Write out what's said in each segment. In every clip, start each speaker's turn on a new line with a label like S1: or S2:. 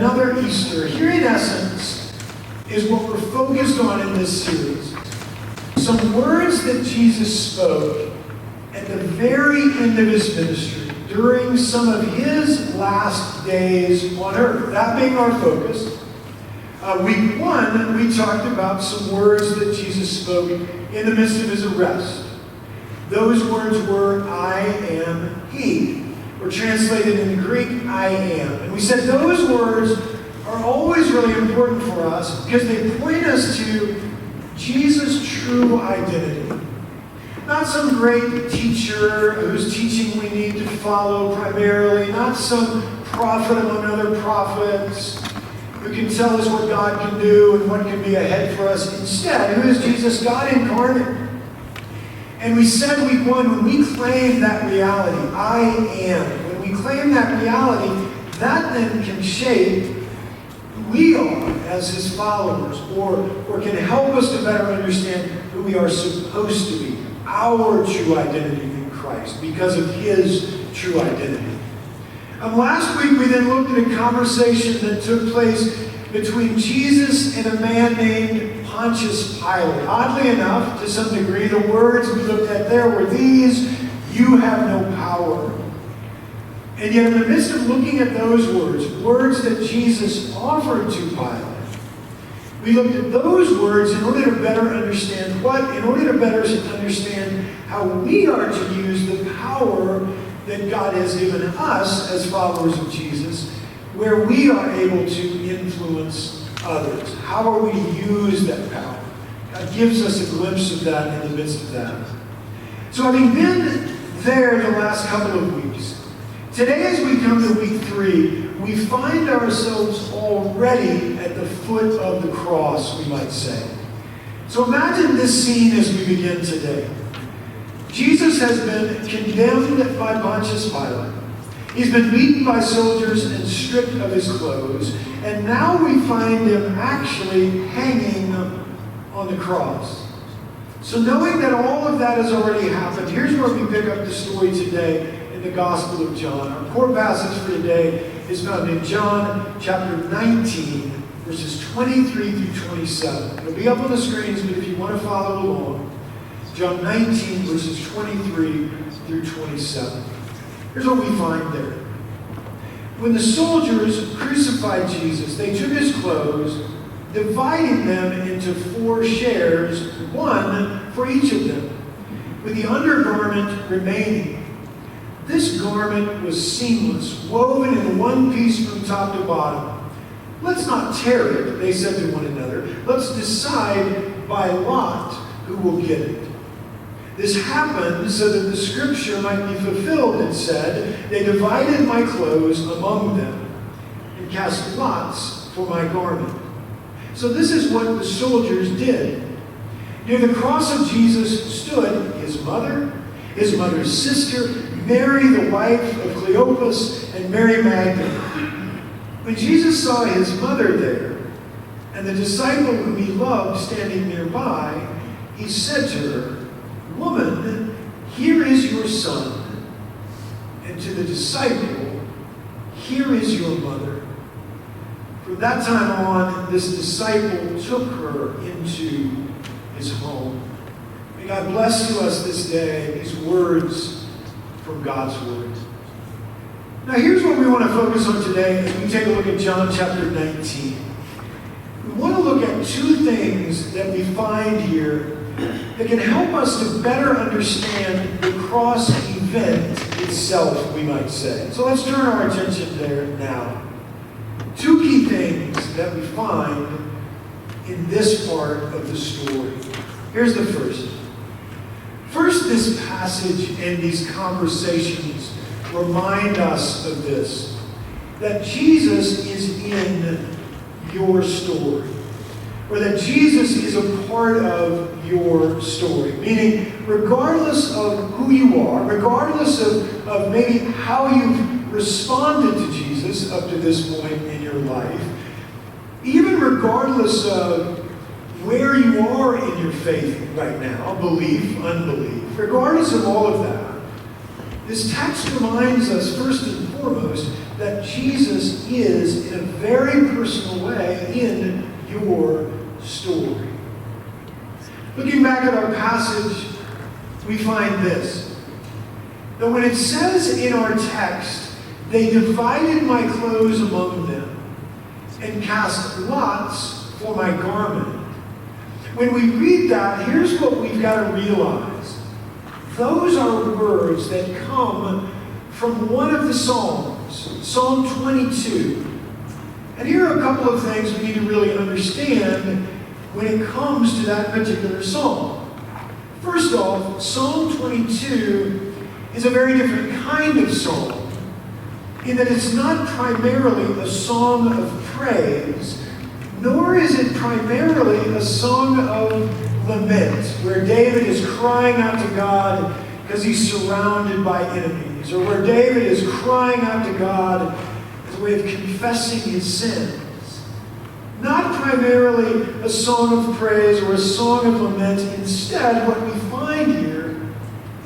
S1: another Easter. Here in essence is what we're focused on in this series. Some words that Jesus spoke at the very end of his ministry during some of his last days on earth. That being our focus. Week 1, we talked about some words that Jesus spoke in the midst of his arrest. Those words were, I am he. Or translated in the Greek, I am. And we said those words are always really important for us because they point us to Jesus' true identity. Not some great teacher whose teaching we need to follow primarily. Not some prophet among other prophets who can tell us what God can do and what can be ahead for us. Instead, who is Jesus? God incarnate. And we said week 1, when we claim that reality, I am, when we claim that reality, that then can shape who we are as his followers, or can help us to better understand who we are supposed to be, our true identity in Christ, because of his true identity. Last week we then looked at a conversation that took place between Jesus and a man named Pontius Pilate. Oddly enough, to some degree, the words we looked at there were these, you have no power. And yet in the midst of looking at those words that Jesus offered to Pilate, we looked at those words in order to better understand how we are to use the power that God has given us as followers of Jesus, where we are able to influence others. How are we to use that power? God gives us a glimpse of that in the midst of that. So having been there the last couple of weeks, today as we come to week 3, we find ourselves already at the foot of the cross, we might say. So imagine this scene as we begin today. Jesus has been condemned by Pontius Pilate. He's been beaten by soldiers and stripped of his clothes. And now we find him actually hanging on the cross. So knowing that all of that has already happened, here's where we pick up the story today in the Gospel of John. Our core passage for today is found in John chapter 19, verses 23 through 27. It'll be up on the screens, but if you want to follow along, John 19, verses 23 through 27. Here's what we find there. When the soldiers crucified Jesus, they took his clothes, dividing them into 4 shares, one for each of them, with the undergarment remaining. This garment was seamless, woven in one piece from top to bottom. Let's not tear it, they said to one another. Let's decide by lot who will get it. This happened so that the scripture might be fulfilled. It said, they divided my clothes among them and cast lots for my garment. So this is what the soldiers did. Near the cross of Jesus stood his mother's sister, Mary, the wife of Cleopas, and Mary Magdalene. When Jesus saw his mother there, and the disciple whom he loved standing nearby, he said to her, Woman, here is your son. And to the disciple, here is your mother. From that time on, this disciple took her into his home. May God bless to us this day these words from God's Word. Now here's what we want to focus on today as we take a look at John chapter 19. We want to look at 2 things that we find here that can help us to better understand the cross event itself, we might say. So let's turn our attention there now. 2 key things that we find in this part of the story. Here's the first. First, this passage and these conversations remind us of this, that Jesus is in your story, or that Jesus is a part of your story. Meaning, regardless of who you are, regardless of maybe how you've responded to Jesus up to this point in your life, even regardless of where you are in your faith right now, belief, unbelief, regardless of all of that, This text reminds us, first and foremost, that Jesus is, in a very personal way, in your story. Looking back at our passage, we find this. That when it says in our text, they divided my clothes among them and cast lots for my garment. When we read that, here's what we've got to realize. Those are words that come from one of the Psalms, Psalm 22. And here are a couple of things we need to really understand when it comes to that particular psalm. First off, Psalm 22 is a very different kind of psalm in that it's not primarily a song of praise, nor is it primarily a song of lament, where David is crying out to God because he's surrounded by enemies, or where David is crying out to God as a way of confessing his sins. Not primarily a song of praise or a song of lament. Instead, what we find here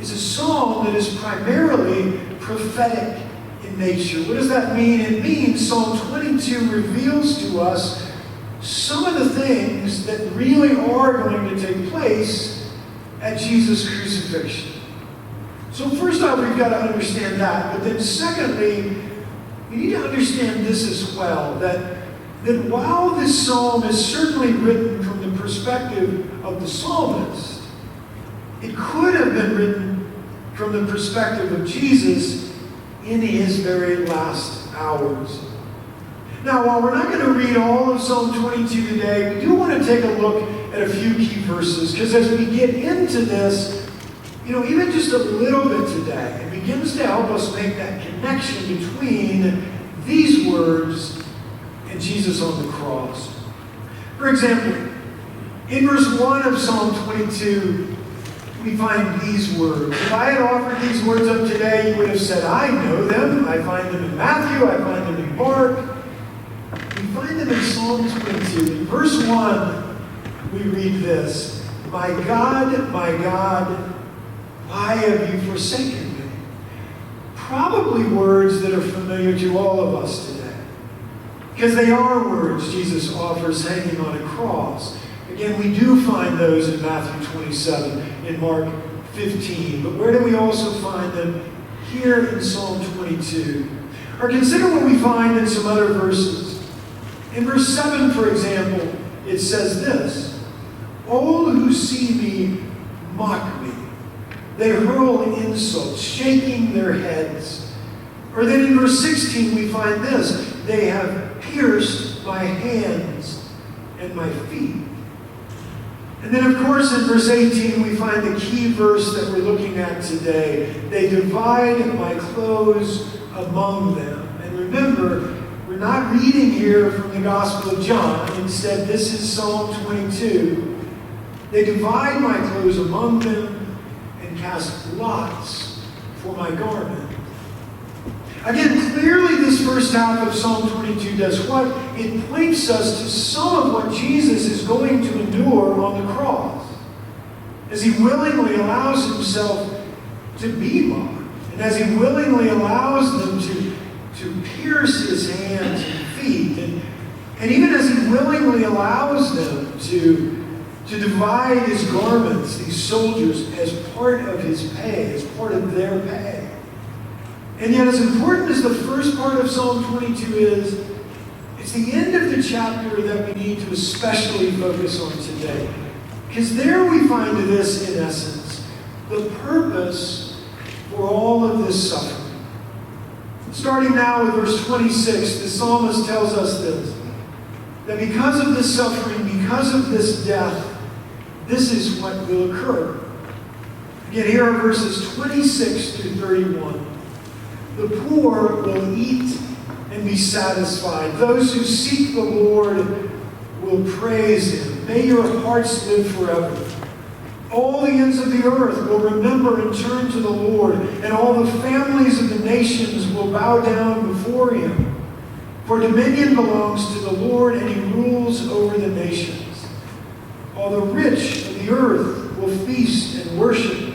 S1: is a psalm that is primarily prophetic in nature. What does that mean? It means Psalm 22 reveals to us some of the things that really are going to take place at Jesus' crucifixion. So first off, we've got to understand that. But then secondly, we need to understand this as well, that while this psalm is certainly written from the perspective of the psalmist, it could have been written from the perspective of Jesus in his very last hours. Now, while we're not going to read all of Psalm 22 today, we do want to take a look at a few key verses, because as we get into this, even just a little bit today, it begins to help us make that connection between these words and Jesus on the cross. For example, in verse 1 of Psalm 22, we find these words. If I had offered these words up today, you would have said, I know them. I find them in Matthew. I find them in Mark. We find them in Psalm 22. In verse 1, we read this. My God, why have you forsaken me? Probably words that are familiar to all of us today. Because they are words Jesus offers hanging on a cross. Again, we do find those in Matthew 27, in Mark 15. But where do we also find them? Here in Psalm 22. Or consider what we find in some other verses. In verse 7, for example, it says this. All who see me mock me. They hurl insults, shaking their heads. Or then in verse 16, we find this. They have pierced my hands and my feet. And then, of course, in verse 18, we find the key verse that we're looking at today. They divide my clothes among them. And remember, we're not reading here from the Gospel of John. Instead, this is Psalm 22. They divide my clothes among them and cast lots for my garment. Again, clearly this first half of Psalm 22 does what? It points us to some of what Jesus is going to endure on the cross, as he willingly allows himself to be mocked, and as he willingly allows them to pierce his hands and feet, and even as he willingly allows them to divide his garments, these soldiers, as part of his pay, as part of their pay. And yet, as important as the first part of Psalm 22 is, it's the end of the chapter that we need to especially focus on today. Because there we find this, in essence, the purpose for all of this suffering. Starting now with verse 26, the psalmist tells us this, that because of this suffering, because of this death, this is what will occur. Again, here are verses 26 through 31. The poor will eat and be satisfied. Those who seek the Lord will praise him. May your hearts live forever. All the ends of the earth will remember and turn to the Lord, and all the families of the nations will bow down before him. For dominion belongs to the Lord, and he rules over the nations. All the rich of the earth will feast and worship.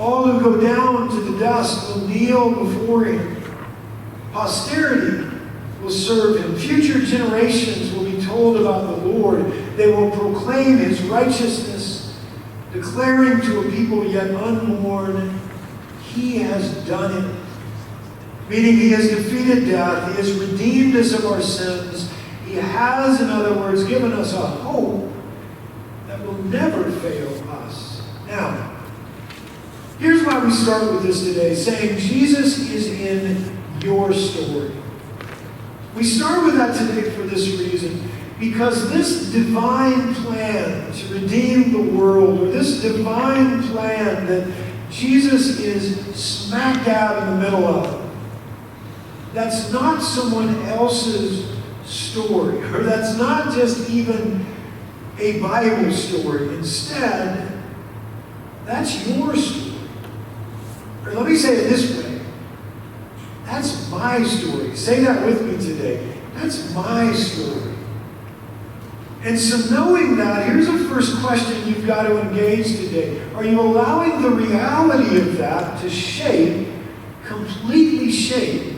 S1: All who go down to the dust will kneel before him. Posterity will serve him. Future generations will be told about the Lord. They will proclaim his righteousness, declaring to a people yet unborn, he has done it. Meaning he has defeated death. He has redeemed us of our sins. He has, in other words, given us a hope that will never fail us. Now, here's why we start with this today, saying Jesus is in your story. We start with that today for this reason, because this divine plan to redeem the world, or this divine plan that Jesus is smack dab in the middle of, that's not someone else's story, or that's not just even a Bible story. Instead, that's your story. Or let me say it this way. That's my story. Say that with me today. That's my story. And so knowing that, here's the first question you've got to engage today. Are you allowing the reality of that to shape, completely shape,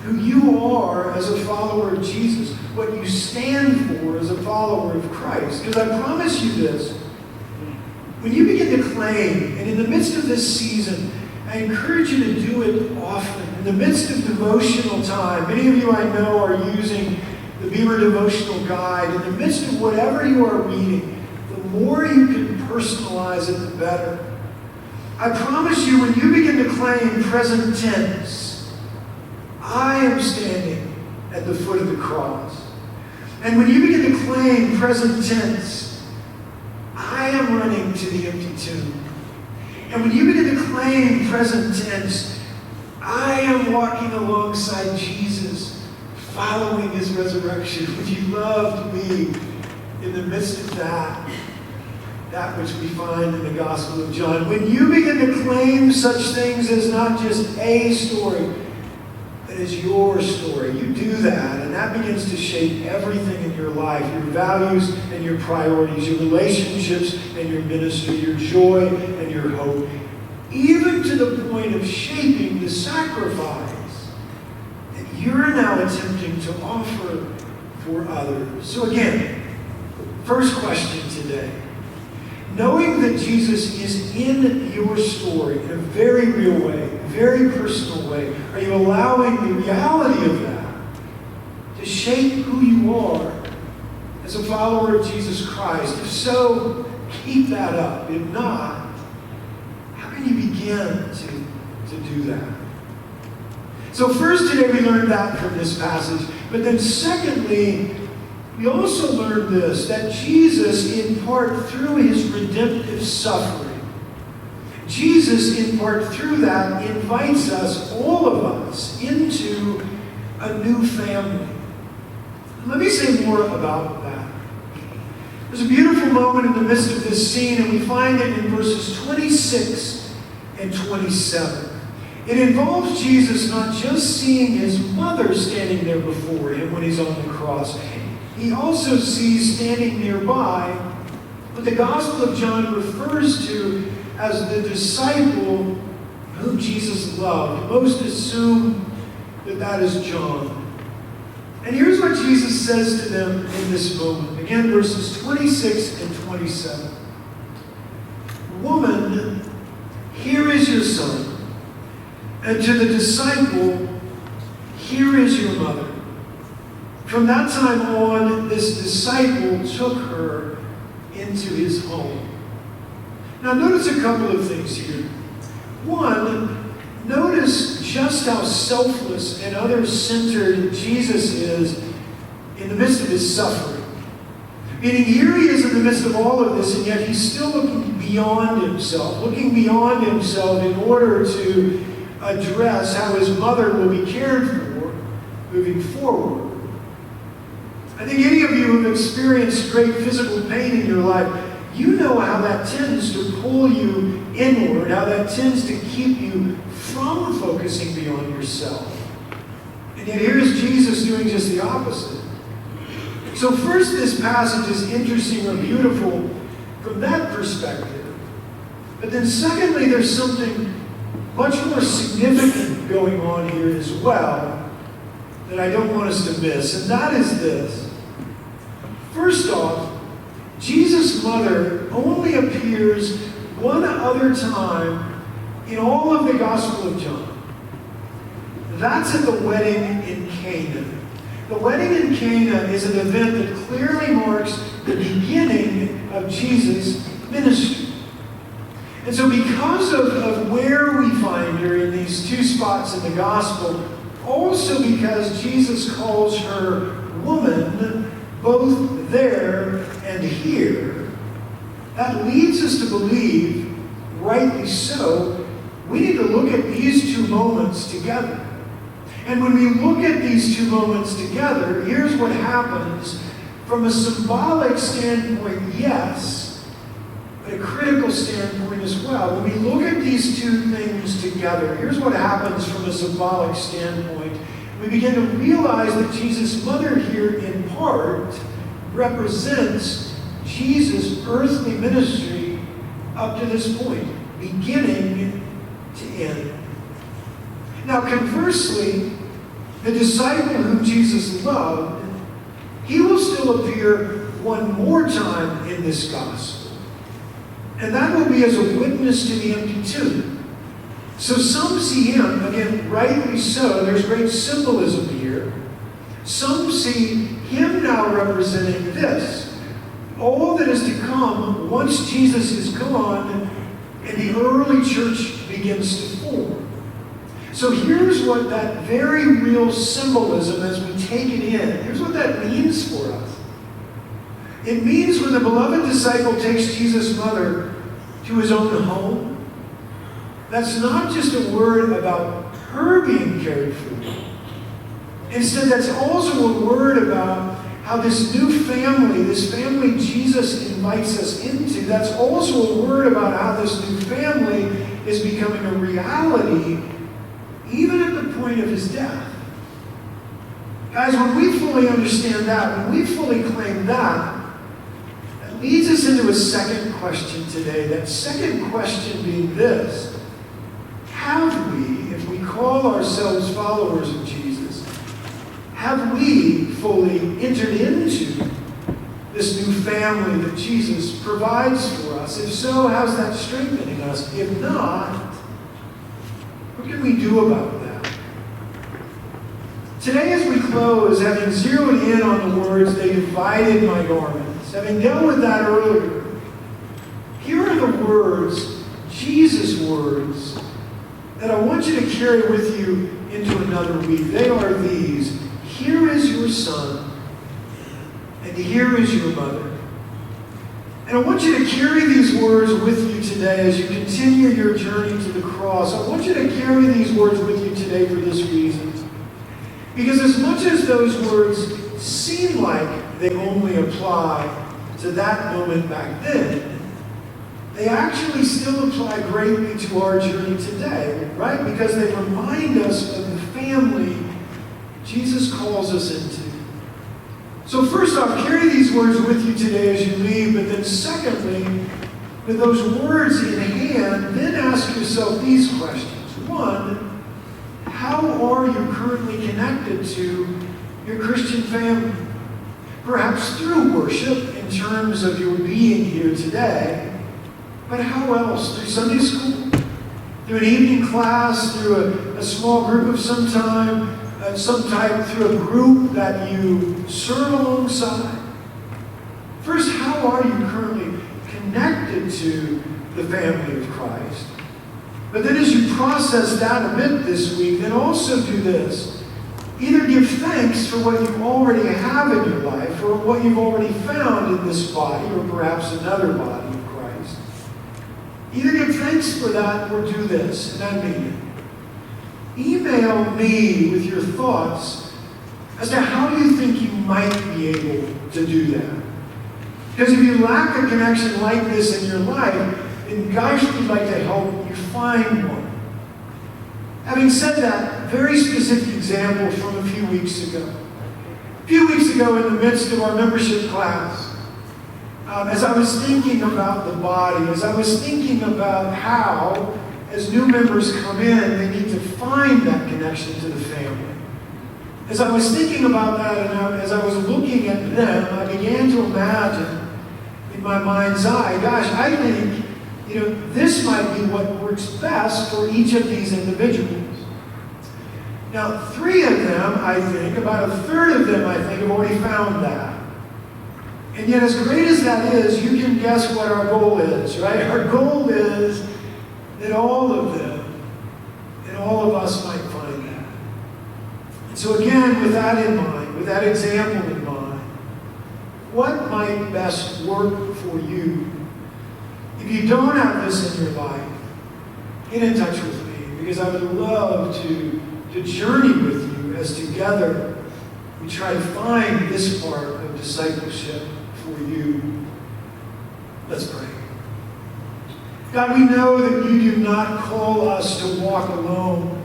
S1: who you are as a follower of Jesus, what you stand for as a follower of Christ? Because I promise you this, when you begin to claim, and in the midst of this season, I encourage you to do it often. In the midst of devotional time, many of you I know are using the Beaver Devotional Guide. In the midst of whatever you are reading, the more you can personalize it, the better. I promise you, when you begin to claim present tense, I am standing at the foot of the cross. And when you begin to claim present tense, I am running to the empty tomb. And when you begin to claim present tense, I am walking alongside Jesus, following his resurrection. When you loved me in the midst of that which we find in the Gospel of John. When you begin to claim such things as not just a story, but as your story, you do that, and that begins to shape everything in your life, your values and your priorities, your relationships and your ministry, your joy and your hope, even to the point of shaping the sacrifice that you're now attempting to offer for others. So again, first question today. Knowing that Jesus is in your story in a very real way, very personal way, are you allowing the reality of that to shape who you are as a follower of Jesus Christ? If so, keep that up. If not, how can you begin to do that? So first today we learned that from this passage. But then secondly, we also learned this, that Jesus, in part through his redemptive suffering, Jesus, in part through that, invites us, all of us, into a new family. Let me say more about that. There's a beautiful moment in the midst of this scene, and we find it in verses 26 and 27. It involves Jesus not just seeing his mother standing there before him when he's on the cross. He also sees standing nearby what the Gospel of John refers to as the disciple whom Jesus loved. Most assume that that is John. And here's what Jesus says to them in this moment. Again, verses 26 and 27. Woman, here is your son. And to the disciple, here is your mother. From that time on, this disciple took her into his home. Now notice a couple of things here. One, notice just how selfless and others-centered Jesus is in the midst of his suffering. Meaning here he is in the midst of all of this, and yet he's still looking beyond himself in order to address how his mother will be cared for moving forward. I think any of you who have experienced great physical pain in your life, you know how that tends to pull you inward, how that tends to keep you from focusing beyond yourself. And yet here's Jesus doing just the opposite. So first, this passage is interesting or beautiful from that perspective. But then secondly, there's something much more significant going on here as well that I don't want us to miss, and that is this. First off, Jesus' mother only appears one other time in all of the Gospel of John. That's at the wedding in Cana. The wedding in Cana is an event that clearly marks the beginning of Jesus' ministry. And so because of where we find her in these two spots in the Gospel, also because Jesus calls her woman both there and here, that leads us to believe, rightly so, we need to look at these two moments together. And when we look at these two moments together, here's what happens from a symbolic standpoint, yes, but a critical standpoint as well. When we look at these two things together, here's what happens from a symbolic standpoint. We begin to realize that Jesus' mother here, in part, represents Jesus' earthly ministry up to this point, beginning to end. Now, conversely, the disciple whom Jesus loved, he will still appear one more time in this gospel. And that will be as a witness to the empty tomb. So some see him, again, rightly so, there's great symbolism here. Some see him now representing this. All that is to come once Jesus is gone and the early church begins to form. So here's what that very real symbolism, as we take it in, here's what that means for us. It means when the beloved disciple takes Jesus' mother to his own home, that's not just a word about her being cared for. Instead, that's also a word about how this new family, this family Jesus invites us into, that's also a word about how this new family is becoming a reality even at the point of his death. Guys, when we fully understand that, when we fully claim that, that leads us into a second question today. That second question being this: have we, if we call ourselves followers of Jesus, have we fully entered into this new family that Jesus provides for us? If so, how's that strengthening us? If not, what can we do about that? Today, as we close, having zeroed in on the words, "They divided my garments," having dealt with that earlier, here are the words, Jesus' words, that I want you to carry with you into another week. They are these: here is your son, and here is your mother. And I want you to carry these words with you today as you continue your journey to the cross. I want you to carry these words with you today for this reason. Because as much as those words seem like they only apply to that moment back then, they actually still apply greatly to our journey today, right? Because they remind us of the family Jesus calls us into. So first off, carry these words with you today as you leave, but then secondly, with those words in hand, then ask yourself these questions. One, how are you currently connected to your Christian family? Perhaps through worship in terms of your being here today, but how else? Through Sunday school? Through an evening class? Through a small group of some type, through a group that you serve alongside? First, how are you currently connected to the family of Christ? But then as you process that a bit this week, then also do this. Either give thanks for what you already have in your life, or what you've already found in this body, or perhaps another body of Christ. Either give thanks for that, or do this, and I mean it. Email me with your thoughts as to how you think you might be able to do that. Because if you lack a connection like this in your life, then gosh, we'd like to help you find one. Having said that, very specific example from a few weeks ago. A few weeks ago, in the midst of our membership class, as I was thinking about the body, as I was thinking about how, as new members come in, they need to find that connection to the family. As I was thinking about that, and as I was looking at them, I began to imagine in my mind's eye, gosh, I think, this might be what works best for each of these individuals. Now, 3 of them, I think, about a third of them, I think, have already found that. And yet, as great as that is, you can guess what our goal is, right? Our goal is that all of them and all of us might find that. And so again, with that in mind, with that example in mind, what might best work for you? If you don't have this in your life, get in touch with me, because I would love to journey with you as together we try to find this part of discipleship for you. Let's pray. God, we know that you do not call us to walk alone.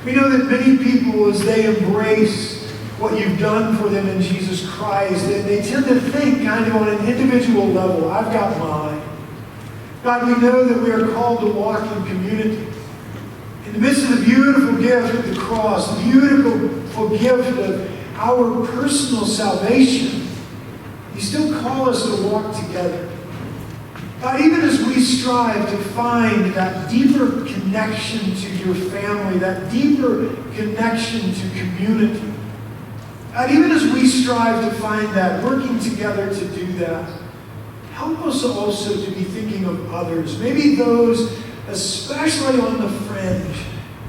S1: We know that many people, as they embrace what you've done for them in Jesus Christ, they tend to think kind of on an individual level. I've got mine. God, we know that we are called to walk in community. In the midst of the beautiful gift of the cross, the beautiful gift of our personal salvation, you still call us to walk together. God, even as we strive to find that deeper connection to your family, that deeper connection to community, God, even as we strive to find that, working together to do that, help us also to be thinking of others, maybe those especially on the fringe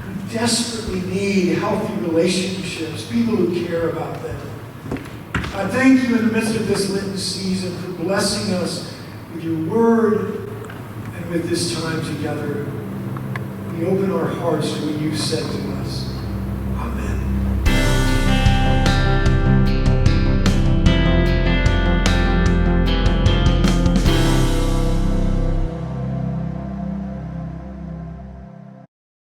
S1: who desperately need healthy relationships, people who care about them. I thank you in the midst of this Lenten season for blessing us with your word and with this time together. We open our hearts to what you've said to us.